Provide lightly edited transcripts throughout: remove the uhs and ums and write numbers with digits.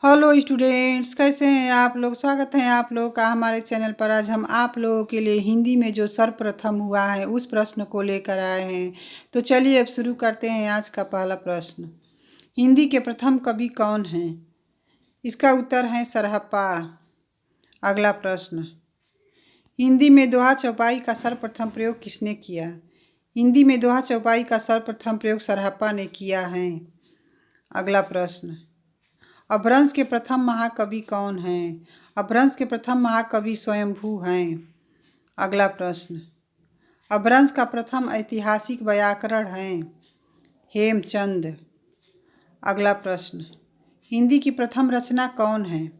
Hello students, कैसे हैं आप लोग। स्वागत है आप लोग का हमारे चैनल पर। आज हम आप लोगों के लिए हिंदी में जो सर्वप्रथम हुआ है उस प्रश्न को लेकर आए हैं। तो चलिए अब शुरू करते हैं आज का पहला प्रश्न। हिंदी के प्रथम कवि कौन हैं? इसका उत्तर है सरहप्पा। अगला प्रश्न। हिंदी में दोहा चौपाई का सर्वप्रथम प्रयोग किसने किया? हिंदी में दोहा चौपाई का सर्वप्रथम प्रयोग सरहप्पा ने किया है। अगला प्रश्न। अपभ्रंश के प्रथम महाकवि कौन हैं? अपभ्रंश के प्रथम महाकवि स्वयंभू हैं। अगला प्रश्न। अपभ्रंश का प्रथम ऐतिहासिक व्याकरण है हेमचंद। अगला प्रश्न। हिंदी की प्रथम रचना कौन है?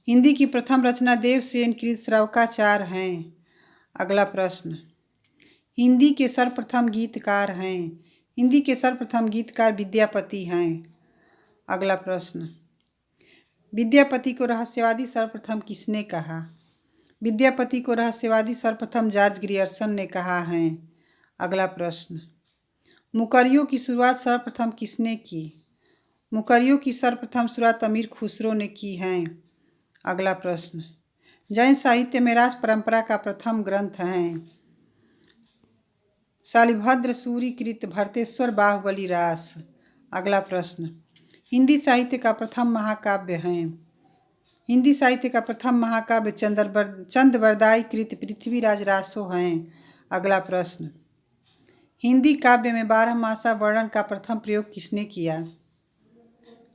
हिंदी की प्रथम रचना देवसेन कृत श्रवकाचार्य हैं। अगला प्रश्न। हिंदी के सर्वप्रथम गीतकार हैं। हिंदी के सर्वप्रथम गीतकार विद्यापति हैं। अगला प्रश्न। विद्यापति को रहस्यवादी सर्वप्रथम किसने कहा? विद्यापति को रहस्यवादी सर्वप्रथम जॉर्ज ग्रियर्सन ने कहा है। अगला प्रश्न। मुकरियों की शुरुआत सर्वप्रथम किसने की? मुकरियों की सर्वप्रथम शुरुआत अमीर खुसरो ने की है। अगला प्रश्न। जैन साहित्य में रास परंपरा का प्रथम ग्रंथ है शालिभद्र सूरि कृत भरतेश्वर बाहुबली रास। अगला प्रश्न। हिंदी साहित्य का प्रथम महाकाव्य है। हिंदी साहित्य का प्रथम महाकाव्य चंद्रबरदाई कृत पृथ्वीराज रासो हैं। अगला प्रश्न। हिंदी काव्य में 12 मासा वर्णन का प्रथम प्रयोग किसने किया?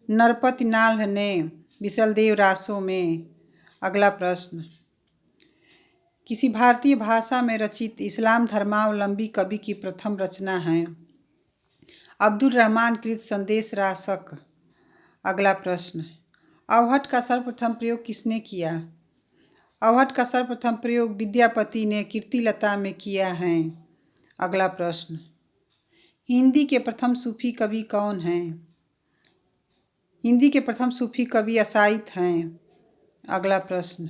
नरपति नाल्ह ने विशलदेव रासो में। अगला प्रश्न। किसी भारतीय भाषा में रचित इस्लाम धर्मावलंबी कवि की प्रथम रचना है अब्दुल रहमान कृत संदेश रासक। अगला प्रश्न। अवहट का सर्वप्रथम प्रयोग किसने किया? अवहट का सर्वप्रथम प्रयोग विद्यापति ने कीर्तिलता में किया है। अगला प्रश्न। हिंदी के प्रथम सूफी कवि कौन हैं? हिंदी के प्रथम सूफी कवि असाइत हैं। अगला प्रश्न।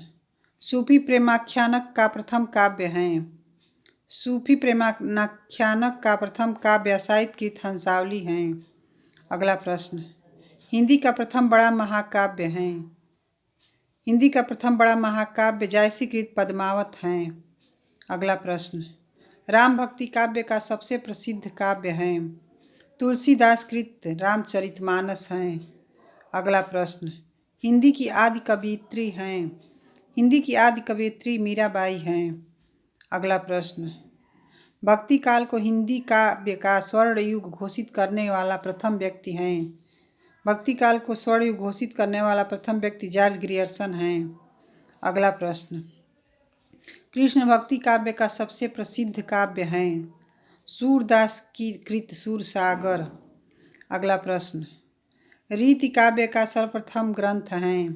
सूफी प्रेमाख्यानक का प्रथम काव्य है। सूफी प्रेमाख्यानक का प्रथम काव्य असाइत कृत हंसावली हैं। अगला प्रश्न। हिंदी का प्रथम बड़ा महाकाव्य है। हिंदी का प्रथम बड़ा महाकाव्य जायसी कृत पद्मावत हैं। अगला प्रश्न। राम भक्ति काव्य का सबसे प्रसिद्ध काव्य है तुलसीदास कृत रामचरितमानस हैं। अगला प्रश्न। हिंदी की आदि कवयित्री हैं। हिंदी की आदि कवयित्री मीराबाई हैं। अगला प्रश्न। भक्ति काल को हिंदी काव्य का स्वर्ण युग घोषित करने वाला प्रथम व्यक्ति हैं। भक्ति काल को स्वर्ण युग घोषित करने वाला प्रथम व्यक्ति जॉर्ज ग्रियर्सन हैं। अगला प्रश्न। कृष्ण भक्ति काव्य का सबसे प्रसिद्ध काव्य है सूरदास की कृत सूरसागर। अगला प्रश्न। रीति काव्य का सर्वप्रथम ग्रंथ है।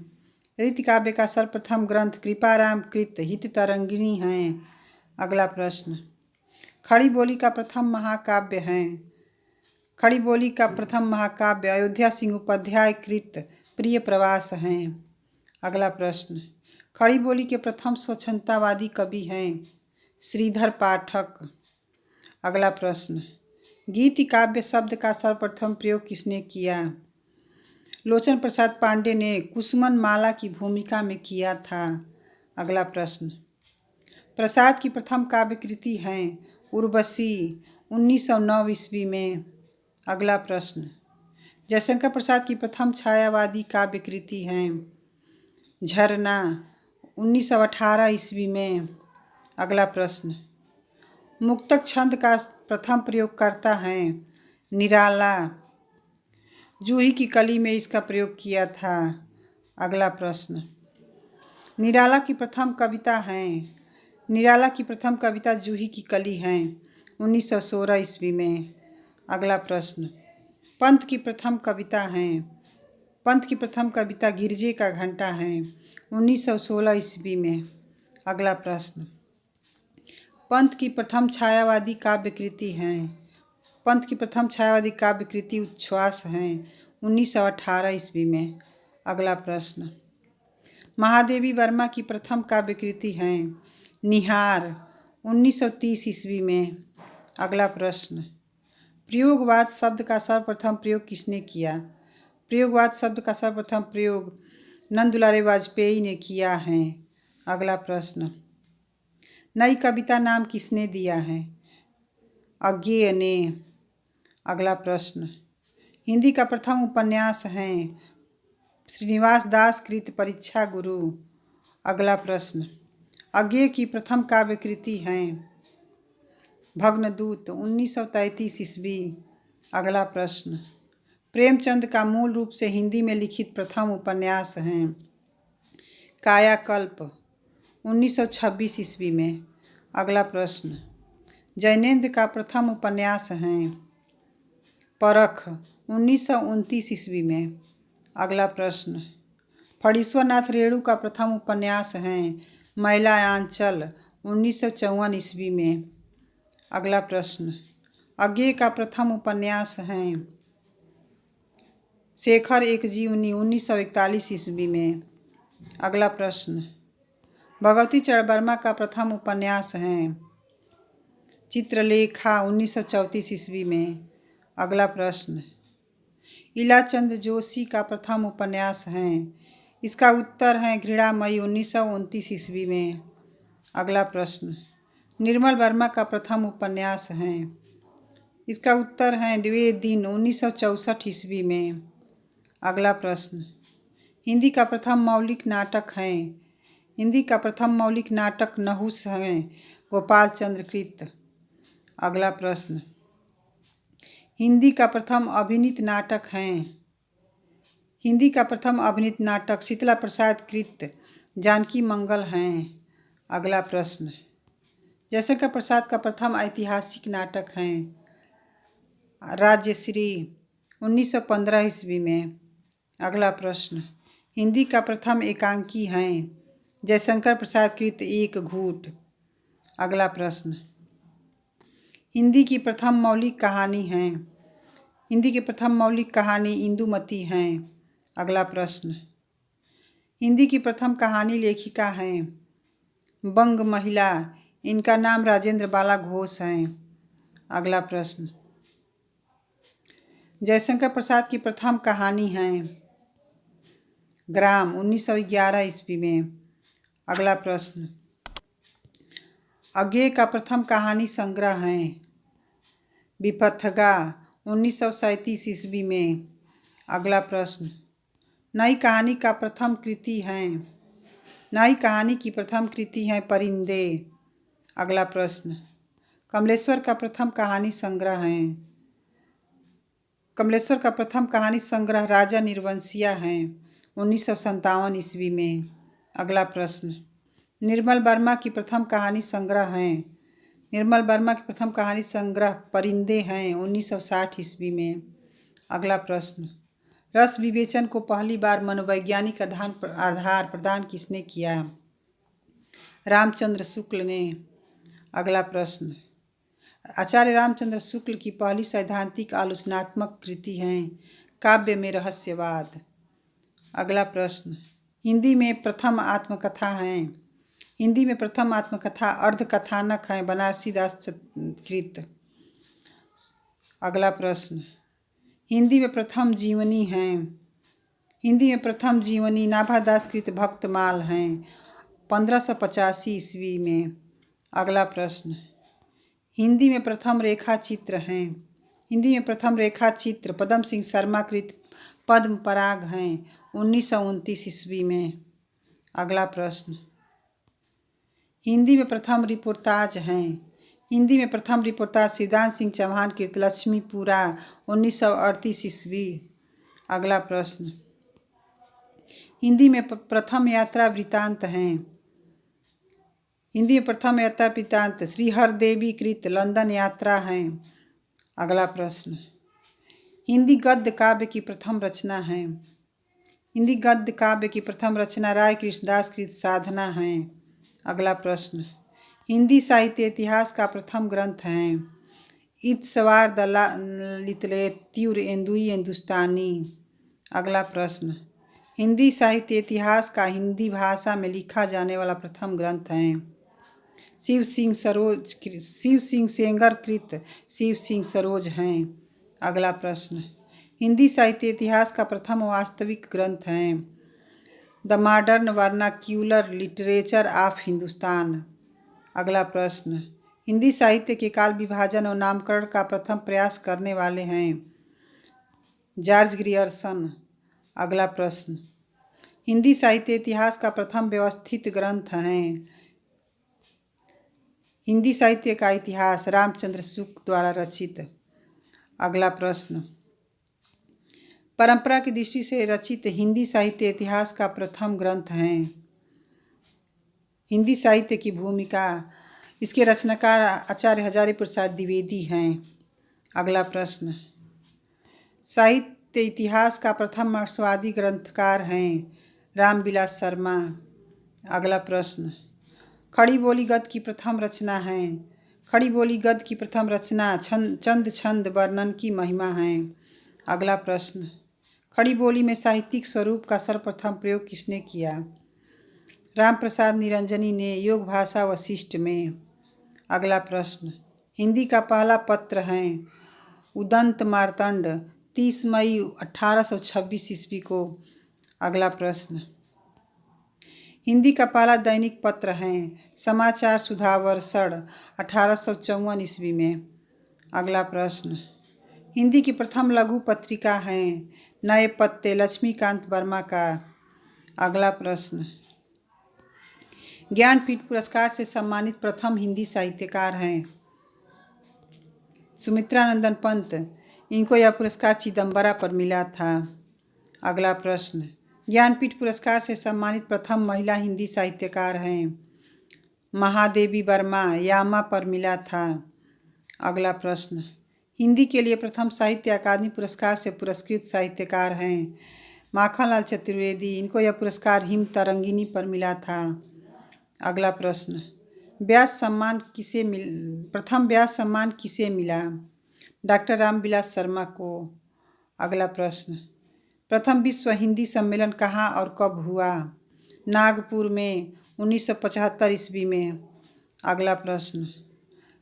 रीति काव्य का सर्वप्रथम ग्रंथ कृपाराम कृत हिततरंगिणी है। अगला प्रश्न। खड़ी बोली का प्रथम महाकाव्य है। खड़ी बोली का प्रथम महाकाव्य अयोध्या सिंह उपाध्याय कृत प्रिय प्रवास हैं। अगला प्रश्न। खड़ी बोली के प्रथम स्वच्छंदतावादी कवि हैं श्रीधर पाठक। अगला प्रश्न। गीति काव्य शब्द का सर्वप्रथम प्रयोग किसने किया? लोचन प्रसाद पांडे ने कुसुमन माला की भूमिका में किया था। अगला प्रश्न। प्रसाद की प्रथम काव्य कृति है उर्वशी 1909 ईस्वी में। अगला प्रश्न। जयशंकर प्रसाद की प्रथम छायावादी काव्य कृति है झरना 1918 ईस्वी में। अगला प्रश्न। मुक्तक छंद का प्रथम प्रयोगकर्ता है निराला। जूही की कली में इसका प्रयोग किया था। अगला प्रश्न। निराला की प्रथम कविता है निराला की प्रथम कविता जूही की कली है 1916 ईस्वी में। अगला प्रश्न। पंत की प्रथम कविता है पंत की प्रथम कविता गिरजे का घंटा है 1916 ईस्वी में। अगला प्रश्न। पंत की प्रथम छायावादी काव्य कृति है पंत की प्रथम छायावादी काव्य कृति उच्छ्वास है 1918 ईस्वी में। अगला प्रश्न। महादेवी वर्मा की प्रथम काव्य कृति है निहार 1930 ईस्वी में। अगला प्रश्न। प्रयोगवाद शब्द का सर्वप्रथम प्रयोग किसने किया? प्रयोगवाद शब्द का सर्वप्रथम प्रयोग नंद दुलारे वाजपेयी ने किया है। अगला प्रश्न, नई कविता नाम किसने दिया है? अज्ञेय ने। अगला प्रश्न, हिंदी का प्रथम उपन्यास है श्रीनिवास दास कृत परीक्षा गुरु। अगला प्रश्न, अज्ञेय की प्रथम काव्य कृति है भग्नदूत 1933 ईस्वी। अगला प्रश्न, प्रेमचंद का मूल रूप से हिंदी में लिखित प्रथम उपन्यास है कायाकल्प 1926 ईस्वी में। अगला प्रश्न, जैनेन्द्र का प्रथम उपन्यास है परख 1929 ईस्वी में। अगला प्रश्न, फणीश्वरनाथ रेणु का प्रथम उपन्यास है मैलायांचल 1954 ईस्वी में। अगला प्रश्न, अज्ञेय का प्रथम उपन्यास है शेखर एक जीवनी 1941 ईस्वी में। अगला प्रश्न, भगवती चरण वर्मा का प्रथम उपन्यास है चित्रलेखा 1934 ईस्वी में। अगला प्रश्न, इलाचंद जोशी का प्रथम उपन्यास है, इसका उत्तर है घृणामयी 1929 ईस्वी में। अगला प्रश्न, निर्मल वर्मा का प्रथम उपन्यास है, इसका उत्तर है वे दिन 1964 ईस्वी में। अगला प्रश्न, हिंदी का प्रथम मौलिक नाटक है, हिंदी का प्रथम मौलिक नाटक नहुस है गोपाल चंद्र कृत। अगला प्रश्न, हिंदी का प्रथम अभिनीत नाटक है, हिंदी का प्रथम अभिनीत नाटक शीतला प्रसाद कृत जानकी मंगल हैं। अगला प्रश्न, जयशंकर प्रसाद का प्रथम ऐतिहासिक नाटक है राज्यश्री 1915 ईस्वी में। अगला प्रश्न, हिंदी का प्रथम एकांकी है जयशंकर प्रसाद कृत एक घूट। अगला प्रश्न, हिंदी की प्रथम मौलिक कहानी है, हिंदी की प्रथम मौलिक कहानी इंदुमती है। अगला प्रश्न, हिंदी की प्रथम कहानी लेखिका हैं बंग महिला, इनका नाम राजेंद्र बाला घोष है। अगला प्रश्न, जयशंकर प्रसाद की प्रथम कहानी है ग्राम 1911 ईस्वी में। अगला प्रश्न, अज्ञेय का प्रथम कहानी संग्रह है विपथगा 1937 ईस्वी में। अगला प्रश्न, नई कहानी का प्रथम कृति है, नई कहानी की प्रथम कृति है परिंदे। अगला प्रश्न, कमलेश्वर का प्रथम कहानी संग्रह है, कमलेश्वर का प्रथम कहानी संग्रह राजा निर्वंशिया है 1957 ईस्वी में। अगला प्रश्न, निर्मल वर्मा की प्रथम कहानी संग्रह है, निर्मल वर्मा की प्रथम कहानी संग्रह परिंदे हैं 1960 ईस्वी में। अगला प्रश्न, रस विवेचन को पहली बार मनोवैज्ञानिक आधार प्रदान किसने किया? रामचंद्र शुक्ल ने। अगला प्रश्न, आचार्य रामचंद्र शुक्ल की पहली सैद्धांतिक आलोचनात्मक कृति है काव्य में रहस्यवाद। अगला प्रश्न, हिंदी में प्रथम आत्मकथा है, हिंदी में प्रथम आत्मकथा अर्धकथानक है बनारसी दास कृत। अगला प्रश्न, हिंदी में प्रथम जीवनी है, हिंदी में प्रथम जीवनी नाभादास कृत भक्तमाल हैं 1585 ईस्वी में। अगला प्रश्न, हिंदी में प्रथम रेखा चित्र हैं, हिंदी में प्रथम रेखा चित्र पदम सिंह शर्मा कृत पद्म पराग हैं 1929 ईस्वी में। अगला प्रश्न, हिंदी में प्रथम रिपोर्टाज हैं, हिंदी में प्रथम रिपोर्टाज सिद्धांत सिंह चौहान कृत लक्ष्मीपुरा 1938 ईस्वी। अगला प्रश्न, हिंदी में प्रथम यात्रा वृत्तांत हैं, हिंदी में प्रथम यात्रा वृत्तांत श्रीहर देवी कृत लंदन यात्रा है। अगला प्रश्न, हिंदी गद्य काव्य की प्रथम रचना है, हिंदी गद्य काव्य की प्रथम रचना राय कृष्णदास कृत साधना है। अगला प्रश्न, हिंदी साहित्य इतिहास का प्रथम ग्रंथ है इत्सवार दलितलेत्युर एंदुई हिंदुस्तानी। अगला प्रश्न, हिंदी साहित्य इतिहास का हिंदी भाषा में लिखा जाने वाला प्रथम ग्रंथ है शिव सिंह सेंगर कृत शिव सिंह सरोज हैं। अगला प्रश्न, हिंदी साहित्य इतिहास का प्रथम वास्तविक ग्रंथ है। The modern vernacular literature of Hindustan. अगला प्रश्न, हिंदी साहित्य के काल विभाजन और नामकरण का प्रथम प्रयास करने वाले हैं जॉर्ज ग्रियर्सन। अगला प्रश्न, हिंदी साहित्य इतिहास का प्रथम व्यवस्थित ग्रंथ है। हिंदी साहित्य का इतिहास रामचंद्र शुक्ल द्वारा रचित। अगला प्रश्न, परंपरा की दृष्टि से रचित हिंदी साहित्य इतिहास का प्रथम ग्रंथ है। हिंदी साहित्य की भूमिका, इसके रचनाकार आचार्य हजारी प्रसाद द्विवेदी हैं। अगला प्रश्न, साहित्य इतिहास का प्रथम मार्क्सवादी ग्रंथकार हैं रामविलास शर्मा। अगला प्रश्न, खड़ी बोली गद्य की प्रथम रचना है। खड़ी बोली गद्य की प्रथम रचना चंद छंद वर्णन की महिमा है। अगला प्रश्न, खड़ी बोली में साहित्यिक स्वरूप का सर्वप्रथम प्रयोग किसने किया? राम प्रसाद निरंजनी ने योग भाषा वशिष्ठ में। अगला प्रश्न, हिंदी का पहला पत्र है उदंत मार्तंड 30 मई 1826 ईस्वी को। अगला प्रश्न, हिंदी का पहला दैनिक पत्र है समाचार सुधा वर्षण 1854 ईस्वी में। अगला प्रश्न, हिंदी की प्रथम लघु पत्रिका है नए पत्ते लक्ष्मीकांत वर्मा का। अगला प्रश्न, ज्ञानपीठ पुरस्कार से सम्मानित प्रथम हिंदी साहित्यकार हैं सुमित्रानंदन पंत। इनको यह पुरस्कार चिदम्बरा पर मिला था। अगला प्रश्न, ज्ञानपीठ पुरस्कार से सम्मानित प्रथम महिला हिंदी साहित्यकार हैं महादेवी वर्मा। यामा पर मिला था। अगला प्रश्न, हिंदी के लिए प्रथम साहित्य अकादमी पुरस्कार से पुरस्कृत साहित्यकार हैं माखनलाल चतुर्वेदी। इनको यह पुरस्कार हिम तरंगिनी पर मिला था। अगला प्रश्न, प्रथम व्यास सम्मान किसे मिला? डॉक्टर रामविलास शर्मा को। अगला प्रश्न, प्रथम विश्व हिंदी सम्मेलन कहाँ और कब हुआ? नागपुर में 1975 ईस्वी में। अगला प्रश्न,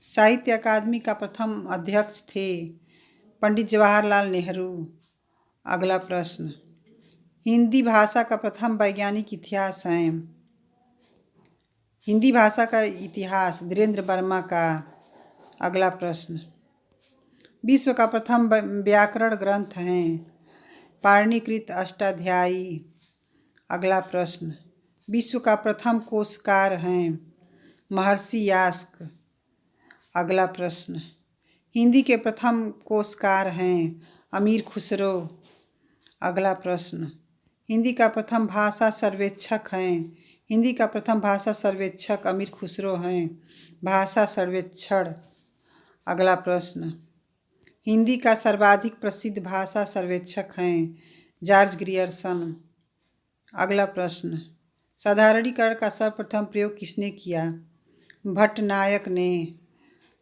साहित्य अकादमी का प्रथम अध्यक्ष थे पंडित जवाहरलाल नेहरू। अगला प्रश्न, हिंदी भाषा का प्रथम वैज्ञानिक इतिहास है। हिंदी भाषा का इतिहास धीरेन्द्र वर्मा का। अगला प्रश्न, विश्व का प्रथम व्याकरण ग्रंथ है पाणिनिकृत अष्टाध्यायी। अगला प्रश्न, विश्व का प्रथम कोशकार हैं महर्षि यास्क। अगला प्रश्न, हिंदी के प्रथम कोशकार हैं अमीर खुसरो। अगला प्रश्न, हिंदी का प्रथम भाषा सर्वेक्षक हैं। हिंदी का प्रथम भाषा सर्वेक्षक अमीर खुसरो हैं भाषा सर्वेक्षण। अगला प्रश्न, हिंदी का सर्वाधिक प्रसिद्ध भाषा सर्वेक्षक हैं जॉर्ज ग्रियर्सन। अगला प्रश्न, साधारणीकरण का सर्वप्रथम प्रयोग किसने किया? भट्टनायक ने।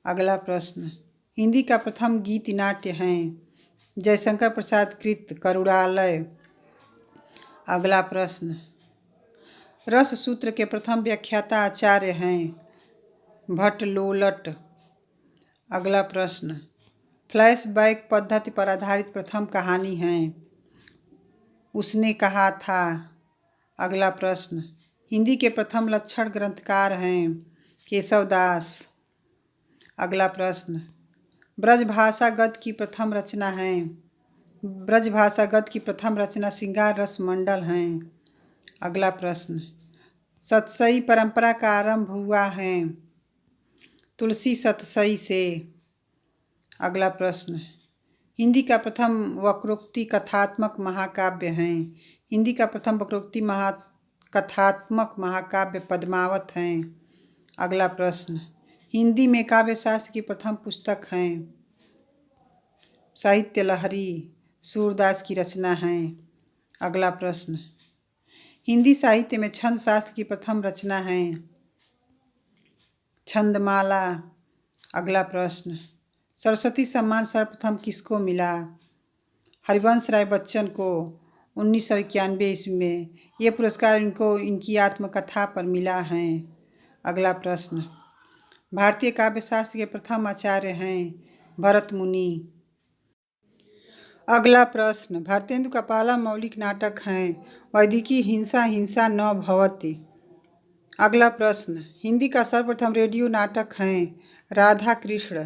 अगला प्रश्न, हिंदी का प्रथम गीत नाट्य हैं जयशंकर प्रसाद कृत करुणालय। अगला प्रश्न, रस सूत्र के प्रथम व्याख्याता आचार्य हैं भट्टलोलट। अगला प्रश्न, फ्लैशबैक पद्धति पर आधारित प्रथम कहानी है उसने कहा था। अगला प्रश्न, हिंदी के प्रथम लक्षण ग्रंथकार हैं केशवदास। अगला प्रश्न, ब्रजभाषा गद्य की प्रथम रचना है। ब्रजभाषा गद्य की प्रथम रचना श्रृंगार रस मंडल हैं। अगला प्रश्न, सतसई परंपरा का आरंभ हुआ है तुलसी सतसई से। अगला प्रश्न, हिंदी का प्रथम वक्रोक्ति कथात्मक महाकाव्य हैं। हिंदी का प्रथम वक्रोक्ति कथात्मक महाकाव्य पद्मावत हैं। अगला प्रश्न, हिंदी में काव्य शास्त्र की प्रथम पुस्तक हैं साहित्य लहरी सूरदास की रचना है। अगला प्रश्न, हिंदी साहित्य में छंद शास्त्र की प्रथम रचना है छंदमाला। अगला प्रश्न, सरस्वती सम्मान सर्वप्रथम किसको मिला? हरिवंश राय बच्चन को 1991 ईस्वी में। ये पुरस्कार इनको इनकी आत्मकथा पर मिला है। अगला प्रश्न, भारतीय काव्य शास्त्र के प्रथम आचार्य हैं भरत मुनि। अगला प्रश्न, भारतेंदु का पहला मौलिक नाटक है वैदिकी हिंसा हिंसा न भवति। अगला प्रश्न, हिंदी का सर्वप्रथम रेडियो नाटक है राधा कृष्ण।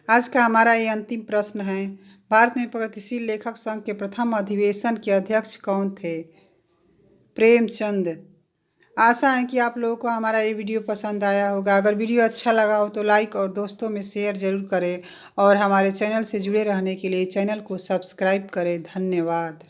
आज का हमारा ये अंतिम प्रश्न है, भारत में प्रगतिशील लेखक संघ के प्रथम अधिवेशन के अध्यक्ष कौन थे? प्रेमचंद। आशा है कि आप लोगों को हमारा ये वीडियो पसंद आया होगा। अगर वीडियो अच्छा लगा हो तो लाइक और दोस्तों में शेयर जरूर करें और हमारे चैनल से जुड़े रहने के लिए चैनल को सब्सक्राइब करें। धन्यवाद।